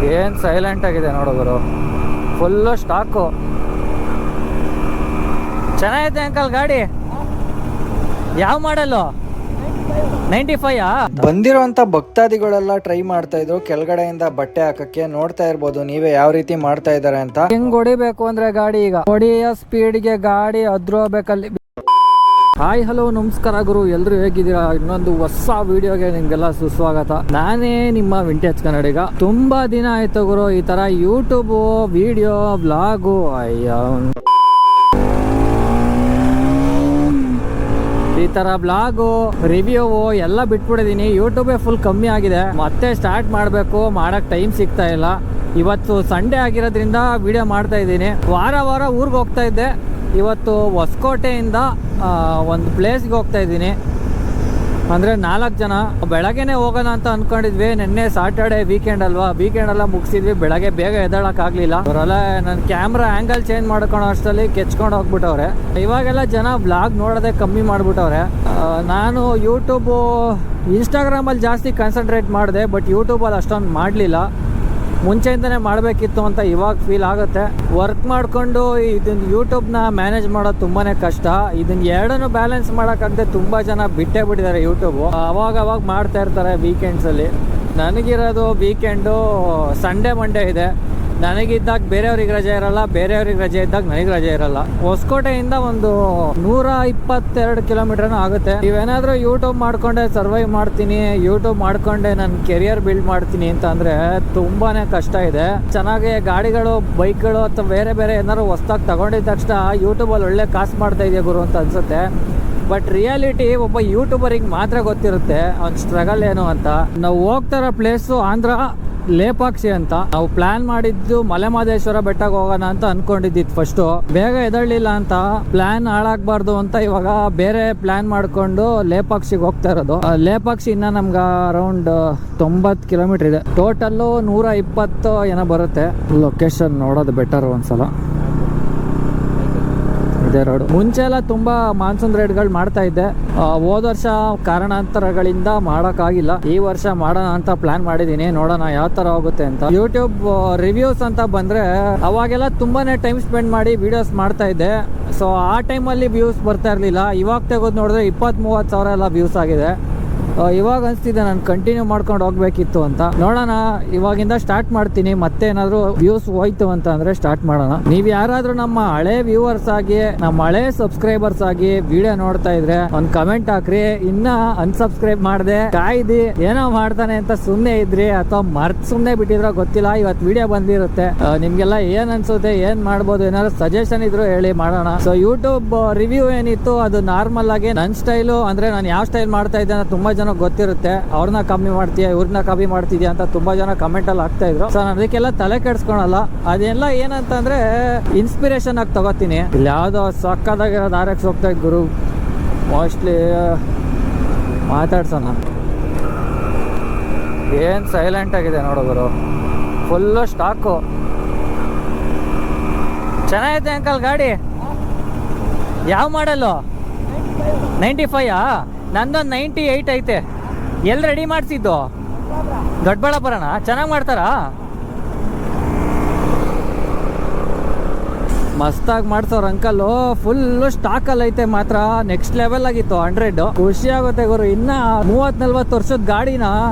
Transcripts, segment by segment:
ಏನು ಸೈಲೆಂಟ್ ಆಗಿದೆ ನೋಡೋರು, ಫುಲ್ಲು ಸ್ಟಾಕು. ಚೆನ್ನಾಗೈತೆ ಅಂಕಲ್ ಗಾಡಿ. ಯಾವ ಮಾಡಲು? 95 ಬಂದಿರೋಂಥ ಭಕ್ತಾದಿಗಳೆಲ್ಲ ಟ್ರೈ ಮಾಡ್ತಾ ಇದ್ರು ಕೆಳಗಡೆಯಿಂದ ಬಟ್ಟೆ ಹಾಕಕ್ಕೆ. ನೋಡ್ತಾ ಇರ್ಬೋದು ನೀವೇ ಯಾವ ರೀತಿ ಮಾಡ್ತಾ ಇದಾರೆ ಅಂತ. ಹೆಂಗ್ ಹೊಡಿಬೇಕು ಅಂದ್ರೆ ಗಾಡಿ ಈಗ ಹೊಡಿಯೋ ಸ್ಪೀಡ್ಗೆ ಗಾಡಿ ಅದ್ರೋಬೇಕಲ್ಲಿ. ಹಾಯ್ ಹಲೋ ನಮಸ್ಕಾರ ಗುರು, ಎಲ್ರು ಹೇಗಿದ್ದೀರಾ? ಇನ್ನೊಂದು ಹೊಸ ವಿಡಿಯೋಗೆ ನಿಮ್ಗೆಲ್ಲ ಸುಸ್ವಾಗತ. ನಾನೇ ನಿಮ್ಮ ವಿಂಟೇಜ್ ಕನ್ನಡಿಗ. ತುಂಬಾ ದಿನ ಆಯ್ತು ಗುರು ಈ ತರ ಯೂಟ್ಯೂಬ್ ವಿಡಿಯೋ ವ್ಲಾಗು ಈ ತರ ಬ್ಲಾಗು ರಿವ್ಯೂ ಎಲ್ಲ ಬಿಟ್ಬಿಟ್ಟಿದೀನಿ. ಯೂಟ್ಯೂಬೇ ಫುಲ್ ಕಮ್ಮಿ ಆಗಿದೆ. ಮತ್ತೆ ಸ್ಟಾರ್ಟ್ ಮಾಡಬೇಕು, ಮಾಡಕ್ ಟೈಮ್ ಸಿಗ್ತಾ ಇಲ್ಲ. ಇವತ್ತು ಸಂಡೇ ಆಗಿರೋದ್ರಿಂದ ವಿಡಿಯೋ ಮಾಡ್ತಾ ಇದ್ದೀನಿ. ವಾರ ಊರಿಗೆ ಹೋಗ್ತಾ ಇದ್ದೆ. ಇವತ್ತು ಹೊಸಕೋಟೆಯಿಂದ ಒಂದು ಪ್ಲೇಸ್ಗೆ ಹೋಗ್ತಾ ಇದ್ದೀನಿ. ಅಂದರೆ 4 ಜನ. ಬೆಳಗ್ಗೆನೆ ಹೋಗೋಣ ಅಂತ ಅಂದ್ಕೊಂಡಿದ್ವಿ. ನಿನ್ನೆ ಸಾಟರ್ಡೆ ವೀಕೆಂಡ್ ಅಲ್ವಾ, ವೀಕೆಂಡ್ ಎಲ್ಲ ಮುಗಿಸಿದ್ವಿ. ಬೆಳಗ್ಗೆ ಬೇಗ ಎದ್ದೇಳಕ್ಕಾಗಲಿಲ್ಲ. ಅವರೆಲ್ಲ ನನ್ನ ಕ್ಯಾಮ್ರಾ ಆ್ಯಂಗಲ್ ಚೇಂಜ್ ಮಾಡ್ಕೊಳೋ ಅಷ್ಟರಲ್ಲಿ ಕೆಚ್ಕೊಂಡು ಹೋಗ್ಬಿಟ್ಟವ್ರೆ. ಇವಾಗೆಲ್ಲ ಜನ ಬ್ಲಾಗ್ ನೋಡೋದೇ ಕಮ್ಮಿ ಮಾಡಿಬಿಟ್ಟವ್ರೆ. ನಾನು ಯೂಟ್ಯೂಬು ಇನ್ಸ್ಟಾಗ್ರಾಮಲ್ಲಿ ಜಾಸ್ತಿ ಕಾನ್ಸಂಟ್ರೇಟ್ ಮಾಡಿದೆ, ಬಟ್ ಯೂಟ್ಯೂಬಲ್ಲಿ ಅಷ್ಟೊಂದು ಮಾಡಲಿಲ್ಲ. ಮುಂಚೆಯಿಂದನೇ ಮಾಡಬೇಕಿತ್ತು ಅಂತ ಇವಾಗ ಫೀಲ್ ಆಗುತ್ತೆ. ವರ್ಕ್ ಮಾಡಿಕೊಂಡು ಇದನ್ನು ಯೂಟ್ಯೂಬ್ನ ಮ್ಯಾನೇಜ್ ಮಾಡೋದು ತುಂಬಾ ಕಷ್ಟ. ಇದನ್ನು ಎರಡನ್ನೂ ಬ್ಯಾಲೆನ್ಸ್ ಮಾಡೋಕ್ಕಾಗದೆ ತುಂಬ ಜನ ಬಿಟ್ಟೇ ಬಿಟ್ಟಿದ್ದಾರೆ ಯೂಟ್ಯೂಬು. ಅವಾಗ ಮಾಡ್ತಾ ಇರ್ತಾರೆ ವೀಕೆಂಡ್ಸಲ್ಲಿ. ನನಗಿರೋದು ವೀಕೆಂಡು ಸಂಡೇ ಮಂಡೇ ಇದೆ. ನನಗಿದ್ದಾಗ ಬೇರೆಯವ್ರಿಗೆ ರಜೆ ಇರಲ್ಲ, ಬೇರೆಯವ್ರಿಗೆ ರಜೆ ಇದ್ದಾಗ ನನಗೆ ರಜೆ ಇರಲ್ಲ. ಹೊಸಕೋಟೆಯಿಂದ ಒಂದು 122 ಕಿಲೋಮೀಟರ್ ಆಗುತ್ತೆ. ನೀವೇನಾದರೂ ಯೂಟ್ಯೂಬ್ ಮಾಡ್ಕೊಂಡೆ ಸರ್ವೈವ್ ಮಾಡ್ತೀನಿ, ಯೂಟ್ಯೂಬ್ ಮಾಡ್ಕೊಂಡೆ ನನ್ನ ಕೆರಿಯರ್ ಬಿಲ್ಡ್ ಮಾಡ್ತೀನಿ ಅಂತ ಅಂದರೆ ತುಂಬಾ ಕಷ್ಟ ಇದೆ. ಚೆನ್ನಾಗಿ ಗಾಡಿಗಳು, ಬೈಕ್ಗಳು ಅಥವಾ ಬೇರೆ ಏನಾದ್ರು ಹೊಸ್ದಾಗಿ ತಗೊಂಡಿದ್ದ ತಕ್ಷಣ ಯೂಟ್ಯೂಬಲ್ಲಿ ಒಳ್ಳೆ ಕಾಸು ಮಾಡ್ತಾ ಇದೆಯಾ ಗುರು ಅಂತ ಅನ್ಸುತ್ತೆ. ಬಟ್ ರಿಯಾಲಿಟಿ ಒಬ್ಬ ಯೂಟ್ಯೂಬರಿಗೆ ಮಾತ್ರ ಗೊತ್ತಿರುತ್ತೆ ಅವ್ನ ಸ್ಟ್ರಗಲ್ ಏನು ಅಂತ. ನಾವು ಹೋಗ್ತಾರೋ ಪ್ಲೇಸು ಆಂಧ್ರ ಲೇಪಾಕ್ಷಿ ಅಂತ. ನಾವು ಪ್ಲಾನ್ ಮಾಡಿದ್ದು ಮಲೆಮಹದೇಶ್ವರ ಬೆಟ್ಟಕ್ಕೆ ಹೋಗೋಣ ಅಂತ ಅನ್ಕೊಂಡಿದ್ದಿತ್ತು. ಫಸ್ಟು ಬೇಗ ಎದಳ್ಲಿಲ್ಲ ಅಂತ ಪ್ಲಾನ್ ಹಾಳಾಗಬಾರ್ದು ಅಂತ ಇವಾಗ ಬೇರೆ ಪ್ಲಾನ್ ಮಾಡ್ಕೊಂಡು ಲೇಪಾಕ್ಷಿಗೆ ಹೋಗ್ತಾ ಇರೋದು. ಲೇಪಾಕ್ಷಿಯಿಂದ ನಮ್ಗೆ ಅರೌಂಡ್ 90 ಕಿಲೋಮೀಟರ್ ಇದೆ. ಟೋಟಲ್ಲು 120 ಏನೋ ಬರುತ್ತೆ. ಲೊಕೇಶನ್ ನೋಡೋದು ಬೆಟರ್ ಒಂದ್ಸಲ. ಇದೇ ರೋಡು. ಮುಂಚೆ ಎಲ್ಲ ತುಂಬಾ ಮಾನ್ಸೂನ್ ರೈಡ್ಗಳು ಮಾಡ್ತಾ ಇದ್ದೆ. ಹೋದ ವರ್ಷ ಕಾರಣಾಂತರಗಳಿಂದ ಮಾಡೋಕ್ಕಾಗಿಲ್ಲ. ಈ ವರ್ಷ ಮಾಡೋಣ ಅಂತ ಪ್ಲಾನ್ ಮಾಡಿದ್ದೀನಿ. ನೋಡೋಣ ಯಾವ ತರ ಹೋಗುತ್ತೆ ಅಂತ. ಯೂಟ್ಯೂಬ್ ರಿವ್ಯೂಸ್ ಅಂತ ಬಂದ್ರೆ ಅವಾಗೆಲ್ಲ ತುಂಬಾನೇ ಟೈಮ್ ಸ್ಪೆಂಡ್ ಮಾಡಿ ವಿಡಿಯೋಸ್ ಮಾಡ್ತಾ ಇದ್ದೆ. ಸೊ ಆ ಟೈಮಲ್ಲಿ ವ್ಯೂಸ್ ಬರ್ತಾ ಇರಲಿಲ್ಲ. ಇವಾಗ ತೆಗೆದು ನೋಡಿದ್ರೆ 20-30 ಸಾವಿರ ಎಲ್ಲ ವ್ಯೂಸ್ ಆಗಿದೆ. ಇವಾಗ ಅನಿಸ್ತಿದೆ ನಾನು ಕಂಟಿನ್ಯೂ ಮಾಡ್ಕೊಂಡು ಹೋಗ್ಬೇಕಿತ್ತು ಅಂತ. ನೋಡೋಣ, ಇವಾಗಿಂದ ಸ್ಟಾರ್ಟ್ ಮಾಡ್ತೀನಿ. ಮತ್ತೆ ಏನಾದರೂ ವ್ಯೂಸ್ ಹೋಯ್ತು ಅಂತ ಅಂದರೆ ಸ್ಟಾರ್ಟ್ ಮಾಡೋಣ. ನೀವು ಯಾರಾದರೂ ನಮ್ಮ ಹಳೆ ವ್ಯೂವರ್ಸ್ ಆಗಿ, ನಮ್ಮ ಹಳೆ ಸಬ್ಸ್ಕ್ರೈಬರ್ಸ್ ಆಗಿ ವಿಡಿಯೋ ನೋಡ್ತಾ ಇದ್ರೆ ಒಂದು ಕಮೆಂಟ್ ಹಾಕ್ರಿ. ಇನ್ನ ಅನ್ಸಬ್ಸ್ಕ್ರೈಬ್ ಮಾಡದೆ ಕಾಯ್ದಿ ಏನೋ ಮಾಡ್ತಾನೆ ಅಂತ ಸುಮ್ಮನೆ ಇದ್ರಿ ಅಥವಾ ಮರ್ತ್ ಸುಮ್ಮನೆ ಬಿಟ್ಟಿದ್ರೋ ಗೊತ್ತಿಲ್ಲ. ಇವತ್ತು ವಿಡಿಯೋ ಬಂದಿರುತ್ತೆ. ನಿಮ್ಗೆಲ್ಲ ಏನ್ ಅನ್ಸುತ್ತೆ, ಏನ್ ಮಾಡ್ಬೋದು, ಏನಾದ್ರು ಸಜೆಷನ್ ಇದ್ರು ಹೇಳಿ, ಮಾಡೋಣ. ಸೊ ಯೂಟ್ಯೂಬ್ ರಿವ್ಯೂ ಏನಿತ್ತು ಅದು ನಾರ್ಮಲ್ ಆಗಿ ನನ್ನ ಸ್ಟೈಲು, ಅಂದ್ರೆ ನಾನು ಯಾವ ಸ್ಟೈಲ್ ಮಾಡ್ತಾ ಇದ್ದೆ ಅಂತ ತುಂಬಾ ಜನ ಗೊತ್ತಿರುತ್ತೆ. ಅವ್ರನ್ನ ಕಮ್ಮಿ ಮಾಡ್ತೀಯಾ, ಇವ್ರನ್ನ ಕಮ್ಮಿ ಮಾಡ್ತಿದ್ಯಾ ಅಂತ ತುಂಬಾ ಜನ ಕಮೆಂಟ್ ಅಲ್ಲಿ ಹಾಕ್ತಾ ಇದ್ರು. ಸೊ ನಾನು ಅದಕ್ಕೆಲ್ಲ ತಲೆ ಕೆಡ್ಸ್ಕೊಳಲ್ಲ. ಅದೆಲ್ಲ ಏನಂತಂದ್ರೆ ಇನ್ಸ್ಪಿರೇಷನ್ ಆಗಿ ತಗೋತೀನಿ. ಇಲ್ಲಿ ಯಾವ್ದೋ ಸಕ್ಕದಾಗಿರೋದು RX ಹೋಗ್ತಾ ಇದ್ ಗುರು. ಮೋಸ್ಟ್ಲಿ ಮಾತಾಡ್ಸೋಣ. ಏನ್ ಸೈಲೆಂಟ್ ಆಗಿದೆ ನೋಡೋರು, ಫುಲ್ಲು ಸ್ಟಾಕು. ಚೆನ್ನಾಗೈತೆ ಅಂಕಲ್ ಗಾಡಿ. ಯಾವ ಮಾಡಲು? 95 ನಂದೊಂದು 98 ಐತೆ. ಎಲ್ಲಿ ರೆಡಿ ಮಾಡಿಸಿದ್ದು? ದೊಡ್ಡಬಳ್ಳಾಪುರನ? ಚೆನ್ನಾಗಿ ಮಾಡ್ತಾರಾ? ಮಸ್ತಾಗಿ ಮಾಡ್ಸೋರು ಅಂಕಲ್ಲು. ಫುಲ್ಲು ಸ್ಟಾಕಲ್ಲಿ ಐತೆ ಮಾತ್ರ. ನೆಕ್ಸ್ಟ್ ಲೆವೆಲ್ ಆಗಿತ್ತು 100. ಖುಷಿ ಆಗುತ್ತೆ ಗುರು. ಇನ್ನ 30-40 ವರ್ಷದ ಗಾಡಿನ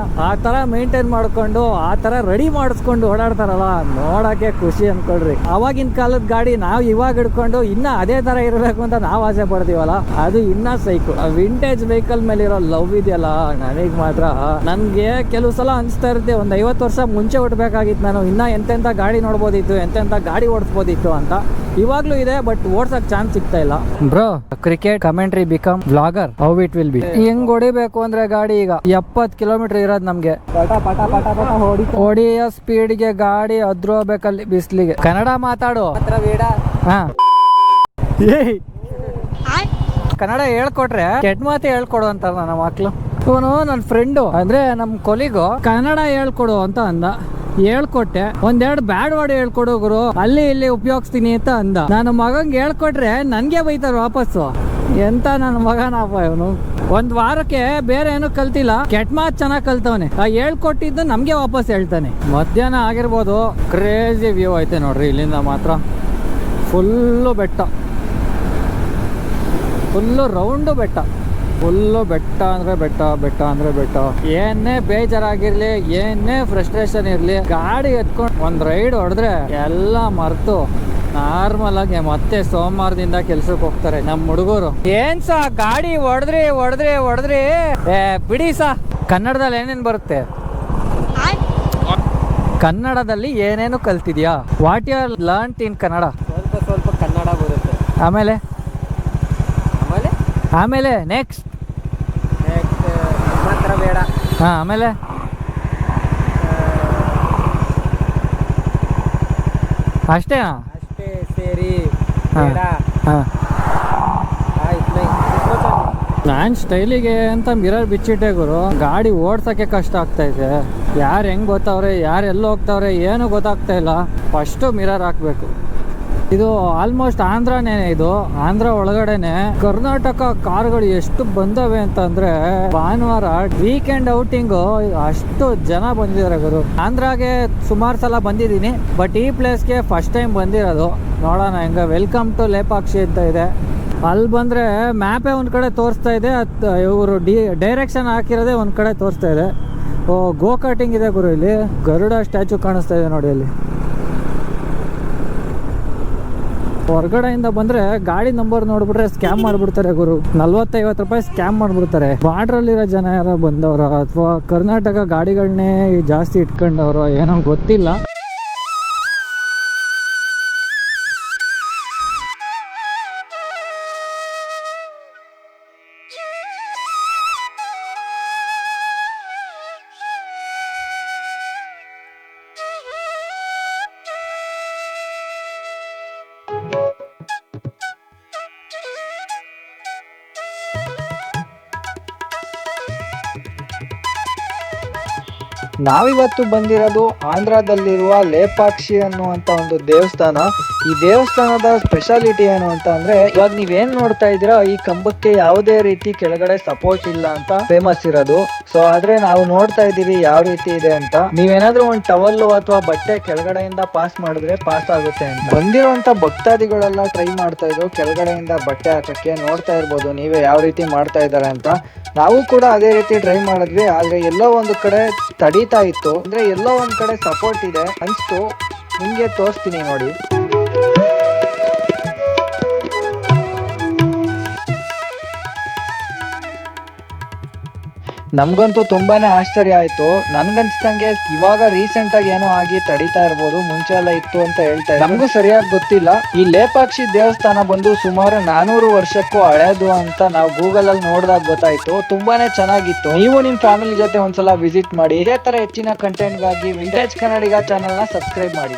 ಆ ತರ ಮೇಂಟೈನ್ ಮಾಡ್ಕೊಂಡು ಆ ತರ ರೆಡಿ ಮಾಡಿಸ್ಕೊಂಡು ಓಡಾಡ್ತಾರಲ್ಲ, ನೋಡಕ್ಕೆ ಖುಷಿ ಅನ್ಕೊಳ್ರಿ. ಅವಾಗಿನ ಕಾಲದ ಗಾಡಿ ನಾವು ಇವಾಗ ಹಿಡ್ಕೊಂಡು ಇನ್ನ ಅದೇ ತರ ಇರಬೇಕು ಅಂತ ನಾವು ಆಸೆ ಪಡ್ತೀವಲ್ಲ, ಅದು ಇನ್ನ ಸೈಕು. ವಿಂಟೇಜ್ ವೆಹಿಕಲ್ ಮೇಲೆ ಇರೋ ಲವ್ ಇದೆಯಲ್ಲ, ನನಗೆ ಮಾತ್ರ. ನನ್ಗೆ ಕೆಲವು ಸಲ ಅನ್ಸ್ತಾ ಇರುತ್ತೆ, ಒಂದು 50 ವರ್ಷ ಮುಂಚೆ ಹುಟ್ಟಬೇಕಾಗಿತ್ತು ನಾನು. ಇನ್ನ ಎಂತೆಂತ ಗಾಡಿ ನೋಡ್ಬೋದಿತ್ತು, ಎಂತೆಂತ ಗಾಡಿ ಓಡಿಸ್ಬೋದಿತ್ತು ಅಂತ. ಇವಾಗ್ಲೂ ಇದೆ, ಬಟ್ ಓಡ್ಸಕ್ ಚಾನ್ಸ್ ಸಿಗ್ತಾ ಇಲ್ಲ. Bro, cricket commentary become vlogger, how it will be. ಹೆಂಗ್ ಹೊಡಿಬೇಕು ಅಂದ್ರೆ ಗಾಡಿ ಈಗ 70 ಕಿಲೋಮೀಟರ್ ಇರೋದು ನಮ್ಗೆ. ಹೊಡಿಯೋ ಸ್ಪೀಡ್ಗೆ ಗಾಡಿ ಅದ್ರೋಬೇಕಲ್ಲಿ ಬಿಸ್ಲಿಗೆ. ಕನ್ನಡ ಮಾತಾಡು. ಹಾ, ಕನ್ನಡ ಹೇಳ್ಕೊಟ್ರೆ ಕೆಟ್ಟ ಮಾತು ಹೇಳ್ಕೊಡು ಅಂತಾರ ನನ್ನ ಮಕ್ಳು. ಇವನು ನನ್ನ ಫ್ರೆಂಡು, ಅಂದ್ರೆ ನಮ್ ಕೊಲಿಗು ಕನ್ನಡ ಹೇಳ್ಕೊಡು ಅಂತ ಅಂದ. ಹೇಳ್ಕೊಟ್ಟೆ. ಒಂದೆರಡು ಬ್ಯಾಡ್ ವರ್ಡ್ ಹೇಳ್ಕೊಡು ಗುರು, ಅಲ್ಲಿ ಇಲ್ಲಿ ಉಪಯೋಗಿಸ್ತೀನಿ ಅಂತ ಅಂದ. ನಾನು ಮಗಂಗೆ ಹೇಳ್ಕೊಟ್ರೆ ನನ್ಗೆ ಬೈತಾರ ವಾಪಸ್ಸು. ಎಂತ ನನ್ನ ಮಗನಪ್ಪ ಇವನು. ಒಂದ್ ವಾರಕ್ಕೆ ಬೇರೆ ಏನು ಕಲ್ತಿಲ್ಲ, ಕೆಟ್ಟ ಮಾತು ಚೆನ್ನಾಗಿ ಕಲ್ತವನೆ. ಹೇಳ್ಕೊಟ್ಟಿದ್ದು ನಮ್ಗೆ ವಾಪಸ್ ಹೇಳ್ತಾನೆ. ಮಧ್ಯಾಹ್ನ ಆಗಿರ್ಬೋದು, ಕ್ರೇಜಿ ವ್ಯೂ ಐತೆ ನೋಡ್ರಿ ಇಲ್ಲಿಂದ ಮಾತ್ರ. ಫುಲ್ಲು ಬೆಟ್ಟ, ಫುಲ್ಲು ರೌಂಡು ಬೆಟ್ಟ, ಫುಲ್ಲು ಬೆಟ್ಟ ಅಂದರೆ ಬೆಟ್ಟ, ಬೆಟ್ಟ ಅಂದರೆ ಬೆಟ್ಟ. ಏನೇ ಬೇಜಾರಾಗಿರ್ಲಿ, ಏನೇ ಫ್ರಸ್ಟ್ರೇಷನ್ ಇರಲಿ, ಗಾಡಿ ಎತ್ಕೊಂಡು ಒಂದು ರೈಡ್ ಹೊಡೆದ್ರೆ ಎಲ್ಲ ಮರೆತು ನಾರ್ಮಲ್ ಆಗಿ ಮತ್ತೆ ಸೋಮವಾರದಿಂದ ಕೆಲ್ಸಕ್ಕೆ ಹೋಗ್ತಾರೆ ನಮ್ಮ ಹುಡುಗರು. ಏನ್ ಸಾ ಗಾಡಿ ಹೊಡೆದ್ರಿ ಹೊಡೆದ್ರಿ ಹೊಡೆದ್ರಿ, ಬಿಡಿ ಸಾ. ಕನ್ನಡದಲ್ಲಿ ಏನೇನು ಬರುತ್ತೆ? ಕನ್ನಡದಲ್ಲಿ ಏನೇನು ಕಲ್ತಿದ್ಯಾ? What you learned in Kannada? ಸ್ವಲ್ಪ ಸ್ವಲ್ಪ ಕನ್ನಡ ಬರುತ್ತೆ. ಆಮೇಲೆ ಆಮೇಲೆ ಆಮೇಲೆ ನೆಕ್ಸ್ಟ್ ಮಾತ್ರ ಬೇಡ. ಹಾಂ, ಆಮೇಲೆ ಅಷ್ಟೇನಾ? ಅಷ್ಟೇ ಸೇರಿ ಹಾಂ ಬೇಡ. ಹಾಂ. ಆಯ್ತು ನಾನು ಸ್ಟೈಲಿಗೆ ಅಂತ ಮಿರರ್ ಬಿಚ್ಚಿಟ್ಟೆ ಗುರು. ಗಾಡಿ ಓಡ್ಸೋಕ್ಕೆ ಕಷ್ಟ ಆಗ್ತೈತೆ. ಯಾರು ಹೆಂಗೆ ಗೊತ್ತವ್ರೆ, ಯಾರು ಎಲ್ಲಿ ಹೋಗ್ತಾವ್ರೆ ಏನು ಗೊತ್ತಾಗ್ತಾ ಇಲ್ಲ. ಫಸ್ಟು ಮಿರರ್ ಹಾಕಬೇಕು. ಇದು ಆಲ್ಮೋಸ್ಟ್ ಆಂಧ್ರನೇ, ಇದು ಆಂಧ್ರ ಒಳಗಡೆನೆ. ಕರ್ನಾಟಕ ಕಾರ್ಗಳು ಎಷ್ಟು ಬಂದವೆ ಅಂತಂದ್ರೆ ಭಾನುವಾರ ವೀಕೆಂಡ್ ಔಟಿಂಗು ಅಷ್ಟು ಜನ ಬಂದಿದ್ದಾರೆ ಗುರು. ಆಂಧ್ರಾಗೆ ಸುಮಾರು ಸಲ ಬಂದಿದ್ದೀನಿ, ಬಟ್ ಈ ಪ್ಲೇಸ್ಗೆ ಫಸ್ಟ್ ಟೈಮ್ ಬಂದಿರೋದು. ನೋಡೋಣ ಹೆಂಗೆ. ವೆಲ್ಕಮ್ ಟು ಲೇಪಾಕ್ಷಿ ಅಂತ ಇದೆ. ಅಲ್ಲಿ ಬಂದರೆ ಮ್ಯಾಪೇ ಒಂದು ಕಡೆ ತೋರಿಸ್ತಾ ಇದೆ, ಇವರು ಡೈರೆಕ್ಷನ್ ಹಾಕಿರೋದೇ ಒಂದು ಕಡೆ ತೋರಿಸ್ತಾ ಇದೆ. ಓ, ಗೋ ಕಾರ್ಟಿಂಗ್ ಇದೆ ಗುರು ಇಲ್ಲಿ. ಗರುಡ ಸ್ಟ್ಯಾಚು ಕಾಣಿಸ್ತಾ ಇದೆ ನೋಡಿ ಅಲ್ಲಿ. ಹೊರಗಡೆಯಿಂದ ಬಂದರೆ ಗಾಡಿ ನಂಬರ್ ನೋಡ್ಬಿಟ್ರೆ ಸ್ಕ್ಯಾಮ್ ಮಾಡಿಬಿಡ್ತಾರೆ ಗುರು. 40-50 ರೂಪಾಯಿ ಸ್ಕ್ಯಾಮ್ ಮಾಡಿಬಿಡ್ತಾರೆ. ಬಾರ್ಡ್ರಲ್ಲಿರೋ ಜನ ಯಾರೋ ಬಂದವರು ಅಥವಾ ಕರ್ನಾಟಕ ಗಾಡಿಗಳನ್ನೇ ಜಾಸ್ತಿ ಇಟ್ಕೊಂಡವರು ಏನೋ ಗೊತ್ತಿಲ್ಲ. ನಾವಿವತ್ತು ಬಂದಿರೋದು ಆಂಧ್ರದಲ್ಲಿರುವ ಲೇಪಾಕ್ಷಿ ಅನ್ನುವಂತ ಒಂದು ದೇವಸ್ಥಾನ. ಈ ದೇವಸ್ಥಾನದ ಸ್ಪೆಷಾಲಿಟಿ ಏನು ಅಂತ ಅಂದ್ರೆ, ಇವಾಗ ನೀವೇನ್ ನೋಡ್ತಾ ಇದ್ದೀರಾ, ಈ ಕಂಬಕ್ಕೆ ಯಾವುದೇ ರೀತಿ ಕೆಳಗಡೆ ಸಪೋರ್ಟ್ ಇಲ್ಲ ಅಂತ ಫೇಮಸ್ ಇರೋದು. ಸೊ ಆದ್ರೆ ನಾವು ನೋಡ್ತಾ ಇದೀವಿ ಯಾವ ರೀತಿ ಇದೆ ಅಂತ. ನೀವೇನಾದ್ರೂ ಒಂದು ಟವಲ್ ಅಥವಾ ಬಟ್ಟೆ ಕೆಳಗಡೆಯಿಂದ ಪಾಸ್ ಮಾಡಿದ್ರೆ ಪಾಸ್ ಆಗುತ್ತೆ ಅಂತ. ಬಂದಿರುವಂತ ಭಕ್ತಾದಿಗಳೆಲ್ಲ ಟ್ರೈ ಮಾಡ್ತಾ ಇದ್ರು ಕೆಳಗಡೆಯಿಂದ ಬಟ್ಟೆ ಹಾಕಕ್ಕೆ. ನೋಡ್ತಾ ಇರ್ಬೋದು ನೀವೇ ಯಾವ ರೀತಿ ಮಾಡ್ತಾ ಇದ್ದಾರೆ ಅಂತ. ನಾವು ಕೂಡ ಅದೇ ರೀತಿ ಟ್ರೈ ಮಾಡಿದ್ವಿ, ಆದ್ರೆ ಎಲ್ಲೋ ಒಂದು ಕಡೆ ತಡೀತಾ ಇತ್ತು. ಅಂದ್ರೆ ಎಲ್ಲೋ ಒಂದ್ ಕಡೆ ಸಪೋರ್ಟ್ ಇದೆ ಅನ್ಸ್ತು. ನಿಮ್ಗೆ ತೋರಿಸ್ತೀನಿ ನೋಡಿ. ನಮ್ಗಂತೂ ತುಂಬಾನೇ ಆಶ್ಚರ್ಯ ಆಯ್ತು. ನನ್ಗನ್ಸ್ದಂಗೆ ಇವಾಗ ರೀಸೆಂಟ್ ಆಗಿ ಏನೋ ಆಗಿ ತಡೀತಾ ಇರ್ಬೋದು, ಮುಂಚೆ ಎಲ್ಲ ಇತ್ತು ಅಂತ ಹೇಳ್ತಾ ಇದ್ದಾರೆ. ನಮಗೂ ಸರಿಯಾಗಿ ಗೊತ್ತಿಲ್ಲ. ಈ ಲೇಪಾಕ್ಷಿ ದೇವಸ್ಥಾನ ಬಂದು ಸುಮಾರು 400 ವರ್ಷಕ್ಕೂ ಹಳೇದು ಅಂತ ನಾವು ಗೂಗಲ್ ಅಲ್ಲಿ ನೋಡಿದಾಗ ಗೊತ್ತಾಯ್ತು. ತುಂಬಾನೇ ಚೆನ್ನಾಗಿತ್ತು. ನೀವು ನಿಮ್ ಫ್ಯಾಮಿಲಿ ಜೊತೆ ಒಂದ್ಸಲ ವಿಸಿಟ್ ಮಾಡಿ. ಇದೇ ತರ ಹೆಚ್ಚಿನ ಕಂಟೆಂಟ್ ಗಾಗಿ ವಿಂಟೇಜ್ ಕನ್ನಡಿಗ ಚಾನೆಲ್ ನ ಸಬ್ಸ್ಕ್ರೈಬ್ ಮಾಡಿ.